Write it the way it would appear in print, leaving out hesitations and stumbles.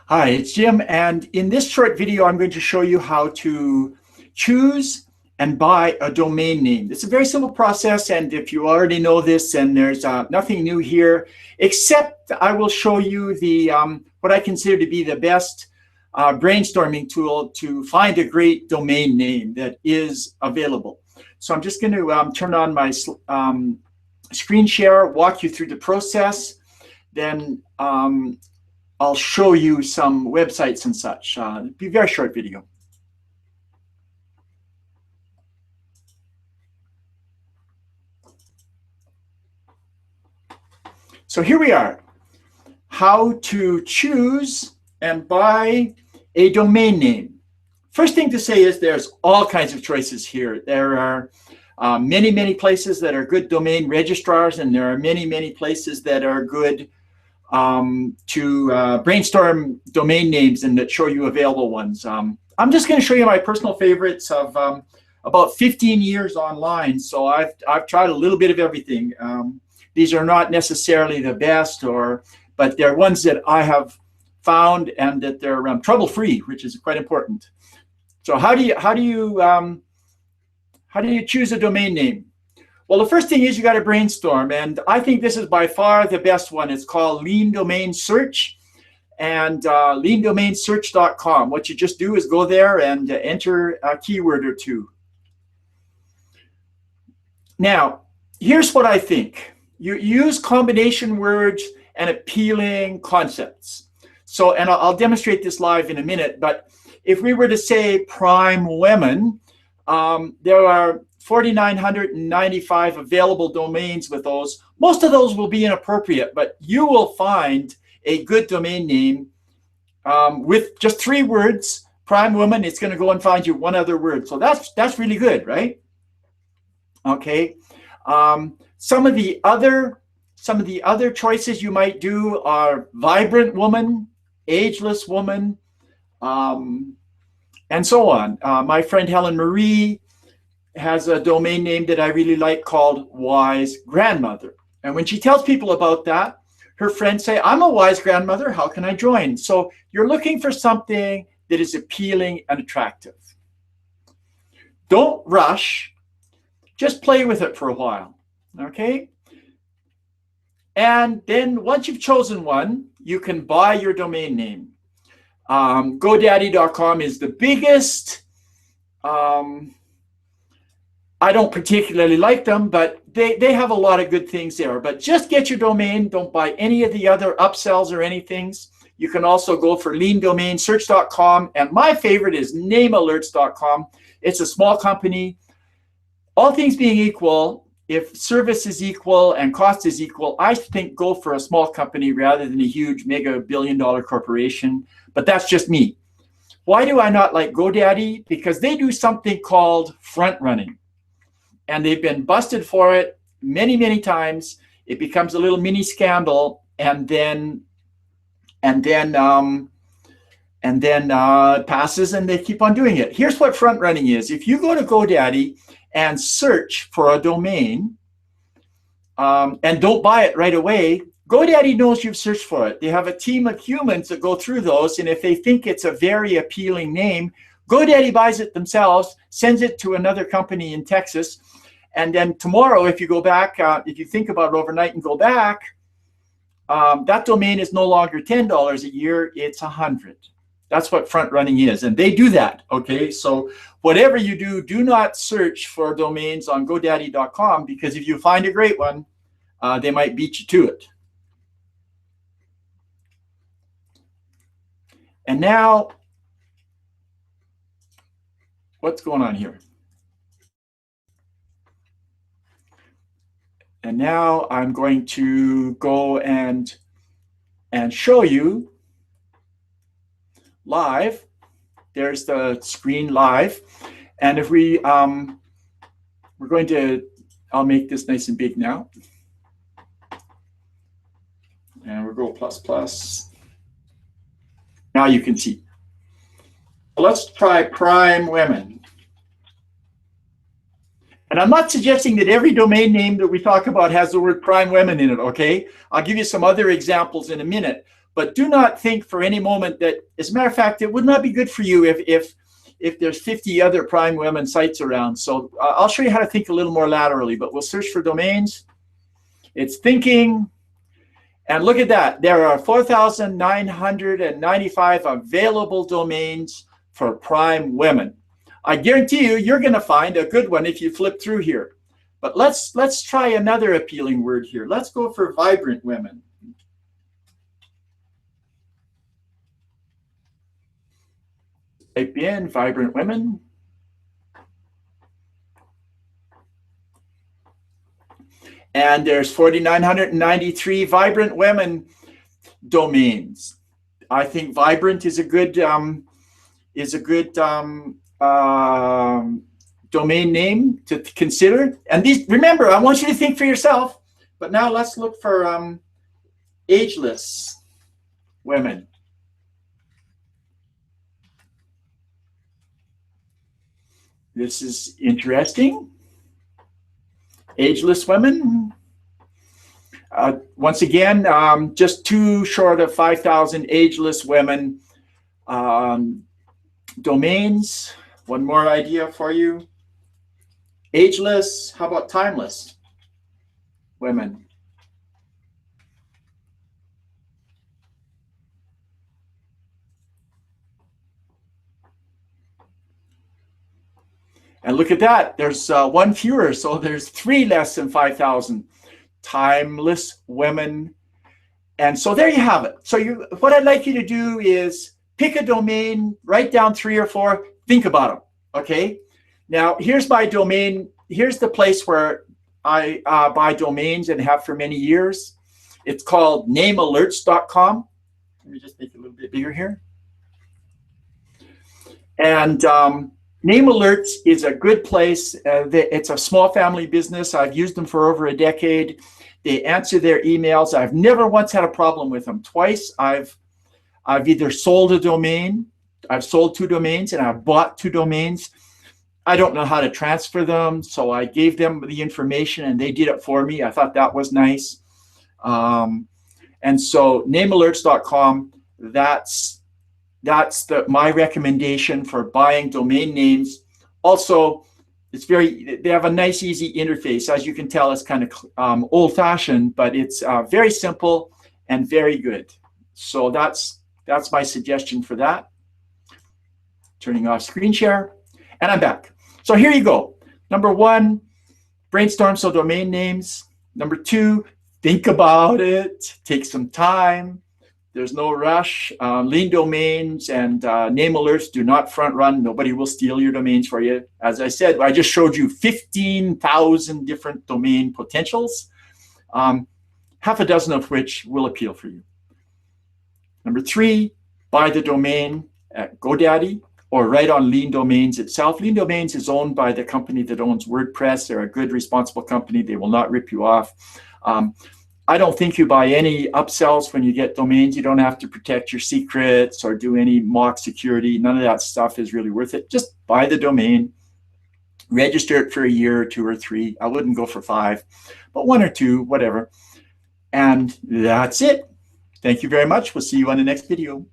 Hi, it's Jim, and in this short video, I'm going to show you how to choose and buy a domain name. It's a very simple process, and if you already know this, then there's nothing new here, except I will show you the what I consider to be the best brainstorming tool to find a great domain name that is available. So I'm just going to turn on my screen share, walk you through the process, then I'll show you some websites and such. It'll be a very short video. So here we are. How to choose and buy a domain name. First thing to say is there's all kinds of choices here. There are many places that are good domain registrars, and there are many places that are good to brainstorm domain names and that show you available ones. I'm just going to show you my personal favorites of about 15 years online. So I've tried a little bit of everything. These are not necessarily the best, but they're ones that I have found and that they're trouble-free, which is quite important. So how do you choose a domain name? Well, the first thing is you got to brainstorm, and I think this is by far the best one. It's called Lean Domain Search, and leandomainsearch.com. What you just do is go there and enter a keyword or two. Now, here's what I think. You use combination words and appealing concepts. So, and I'll demonstrate this live in a minute, but if we were to say prime women, there are 4,995 available domains with those. Most of those will be inappropriate, but you will find a good domain name with just 3 words. Prime woman, it's going to go and find you one other word. So that's really good, right? Okay. Some of the other choices you might do are vibrant woman, ageless woman, and so on. My friend Helen Marie has a domain name that I really like called Wise Grandmother. And when she tells people about that, her friends say, I'm a wise grandmother, how can I join? So you're looking for something that is appealing and attractive. Don't rush, just play with it for a while, okay? And then once you've chosen one, you can buy your domain name. GoDaddy.com is the biggest. I don't particularly like them, but they have a lot of good things there. But just get your domain. Don't buy any of the other upsells or anything. You can also go for leandomainsearch.com. And my favorite is namealerts.com. It's a small company. All things being equal, if service is equal and cost is equal, I think go for a small company rather than a huge mega billion-dollar corporation. But that's just me. Why do I not like GoDaddy? Because they do something called front running. And they've been busted for it many times. It becomes a little mini scandal, and then passes, and they keep on doing it. Here's what front running is. If you go to GoDaddy and search for a domain, and don't buy it right away, GoDaddy knows you've searched for it. They have a team of humans that go through those, and if they think it's a very appealing name, GoDaddy buys it themselves, sends it to another company in Texas, and then tomorrow, if you go back, if you think about it overnight and go back, that domain is no longer $10 a year, it's $100. That's what front running is, and they do that, okay? So whatever you do, do not search for domains on GoDaddy.com, because if you find a great one, they might beat you to it. And now, what's going on here? And now I'm going to go and show you live. There's the screen live. And if we're going to, I'll make this nice and big now. And we'll go plus. Now you can see. Let's try prime women. And I'm not suggesting that every domain name that we talk about has the word prime women in it, okay? I'll give you some other examples in a minute. But do not think for any moment that, as a matter of fact, it would not be good for you if there's 50 other prime women sites around. So I'll show you how to think a little more laterally, but we'll search for domains. It's thinking, and look at that. There are 4,995 available domains for prime women. I guarantee you, you're going to find a good one if you flip through here. But let's try another appealing word here. Let's go for vibrant women. Type in vibrant women. And there's 4,993 vibrant women domains. I think vibrant is a good domain name to consider. And these, remember, I want you to think for yourself. But now let's look for ageless women. This is interesting. Ageless women. Once again, just too short of 5,000 ageless women domains. One more idea for you. Ageless, how about timeless women? And look at that, there's one fewer, so there's 3 less than 5,000 timeless women. And so there you have it. So what I'd like you to do is pick a domain, write down 3 or 4, think about them, okay? Now, here's my domain. Here's the place where I buy domains and have for many years. It's called namealerts.com. Let me just make it a little bit bigger here. And Name Alerts is a good place. It's a small family business. I've used them for over a decade. They answer their emails. I've never once had a problem with them. Twice I've either sold a domain, I've sold 2 domains, and I've bought 2 domains. I don't know how to transfer them, so I gave them the information and they did it for me. I thought that was nice. And so namealerts.com, that's my recommendation for buying domain names. Also, they have a nice, easy interface. As you can tell, it's kind of old-fashioned, but it's very simple and very good. So that's my suggestion for that. Turning off screen share, and I'm back. So here you go. Number 1, brainstorm some domain names. Number 2, think about it. Take some time. There's no rush. Lean domains and name alerts do not front run. Nobody will steal your domains for you. As I said, I just showed you 15,000 different domain potentials, half a dozen of which will appeal for you. Number 3, buy the domain at GoDaddy or right on Lean Domains itself. Lean Domains is owned by the company that owns WordPress. They're a good, responsible company. They will not rip you off. I don't think you buy any upsells when you get domains. You don't have to protect your secrets or do any mock security. None of that stuff is really worth it. Just buy the domain, register it for a year or 2 or 3. I wouldn't go for 5, but 1 or 2, whatever. And that's it. Thank you very much. We'll see you on the next video.